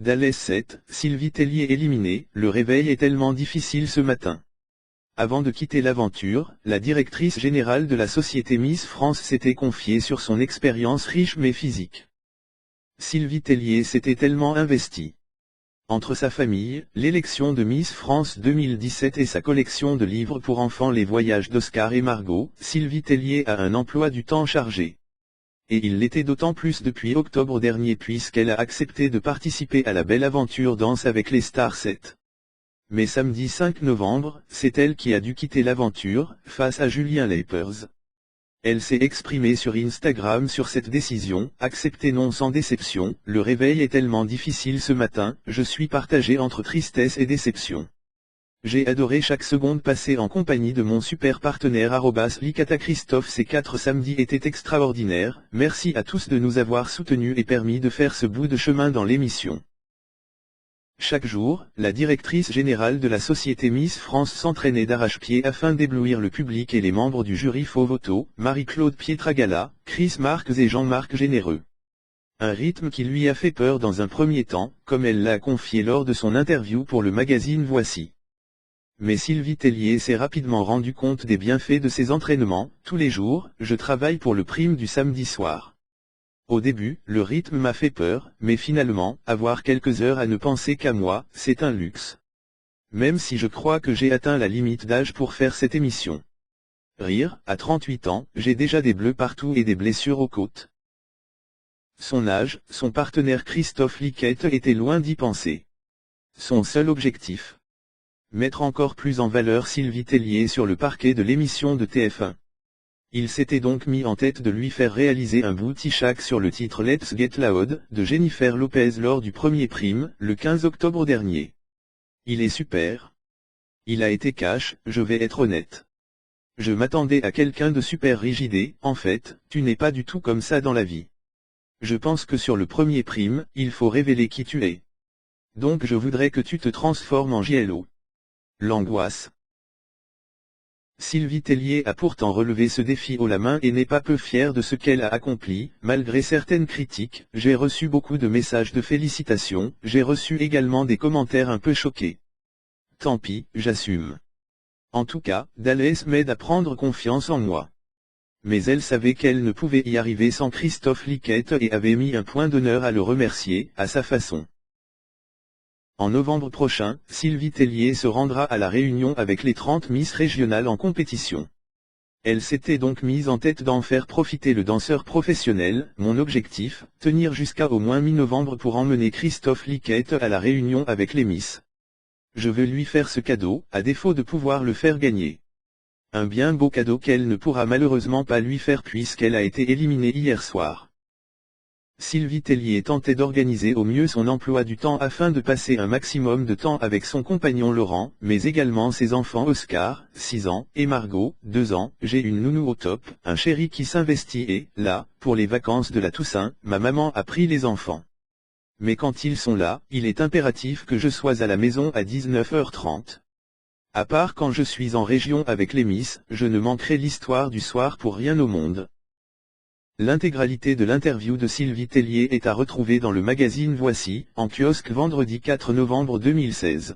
Dalles 7, Sylvie Tellier éliminée, le réveil est tellement difficile ce matin. Avant de quitter l'aventure, la directrice générale de la société Miss France s'était confiée sur son expérience riche mais physique. Sylvie Tellier s'était tellement investie. Entre sa famille, l'élection de Miss France 2017 et sa collection de livres pour enfants Les Voyages d'Oscar et Margot, Sylvie Tellier a un emploi du temps chargé. Et il l'était d'autant plus depuis octobre dernier puisqu'elle a accepté de participer à la belle aventure Danse avec les stars 7. Mais samedi 5 novembre, c'est elle qui a dû quitter l'aventure, face à Julien Lepers. Elle s'est exprimée sur Instagram sur cette décision, acceptée non sans déception, le réveil est tellement difficile ce matin, je suis partagée entre tristesse et déception. J'ai adoré chaque seconde passée en compagnie de mon super partenaire @Licata Christophe. Ces 4 samedis étaient extraordinaires, merci à tous de nous avoir soutenus et permis de faire ce bout de chemin dans l'émission. Chaque jour, la directrice générale de la société Miss France s'entraînait d'arrache-pied afin d'éblouir le public et les membres du jury Faux-Voto, Marie-Claude Pietragala, Chris Marques et Jean-Marc Généreux. Un rythme qui lui a fait peur dans un premier temps, comme elle l'a confié lors de son interview pour le magazine Voici. Mais Sylvie Tellier s'est rapidement rendu compte des bienfaits de ses entraînements. Tous les jours, je travaille pour le prime du samedi soir. Au début, le rythme m'a fait peur, mais finalement, avoir quelques heures à ne penser qu'à moi, c'est un luxe. Même si je crois que j'ai atteint la limite d'âge pour faire cette émission. Rire, à 38 ans, j'ai déjà des bleus partout et des blessures aux côtes. Son âge, son partenaire Christophe Liquette était loin d'y penser. Son seul objectif. Mettre encore plus en valeur Sylvie Tellier sur le parquet de l'émission de TF1. Il s'était donc mis en tête de lui faire réaliser un booty shack sur le titre Let's Get Loud de Jennifer Lopez lors du premier prime, le 15 octobre dernier. Il est super. Il a été cash, je vais être honnête. Je m'attendais à quelqu'un de super rigide, en fait, tu n'es pas du tout comme ça dans la vie. Je pense que sur le premier prime, il faut révéler qui tu es. Donc je voudrais que tu te transformes en JLO. L'angoisse. Sylvie Tellier a pourtant relevé ce défi haut la main et n'est pas peu fière de ce qu'elle a accompli. Malgré certaines critiques, j'ai reçu beaucoup de messages de félicitations, j'ai reçu également des commentaires un peu choqués. Tant pis, j'assume. En tout cas, Dalles m'aide à prendre confiance en moi. Mais elle savait qu'elle ne pouvait y arriver sans Christophe Liquette et avait mis un point d'honneur à le remercier, à sa façon. En novembre prochain, Sylvie Tellier se rendra à la Réunion avec les 30 Miss régionales en compétition. Elle s'était donc mise en tête d'en faire profiter le danseur professionnel. Mon objectif, tenir jusqu'à au moins mi-novembre pour emmener Christophe Liquette à la Réunion avec les Miss. Je veux lui faire ce cadeau, à défaut de pouvoir le faire gagner. Un bien beau cadeau qu'elle ne pourra malheureusement pas lui faire puisqu'elle a été éliminée hier soir. Sylvie Tellier tentait d'organiser au mieux son emploi du temps afin de passer un maximum de temps avec son compagnon Laurent, mais également ses enfants Oscar, 6 ans, et Margot, 2 ans. J'ai une nounou au top, un chéri qui s'investit et, là, pour les vacances de la Toussaint, ma maman a pris les enfants. Mais quand ils sont là, il est impératif que je sois à la maison à 19h30. À part quand je suis en région avec les Miss, je ne manquerai l'histoire du soir pour rien au monde. L'intégralité de l'interview de Sylvie Tellier est à retrouver dans le magazine Voici, en kiosque vendredi 4 novembre 2016.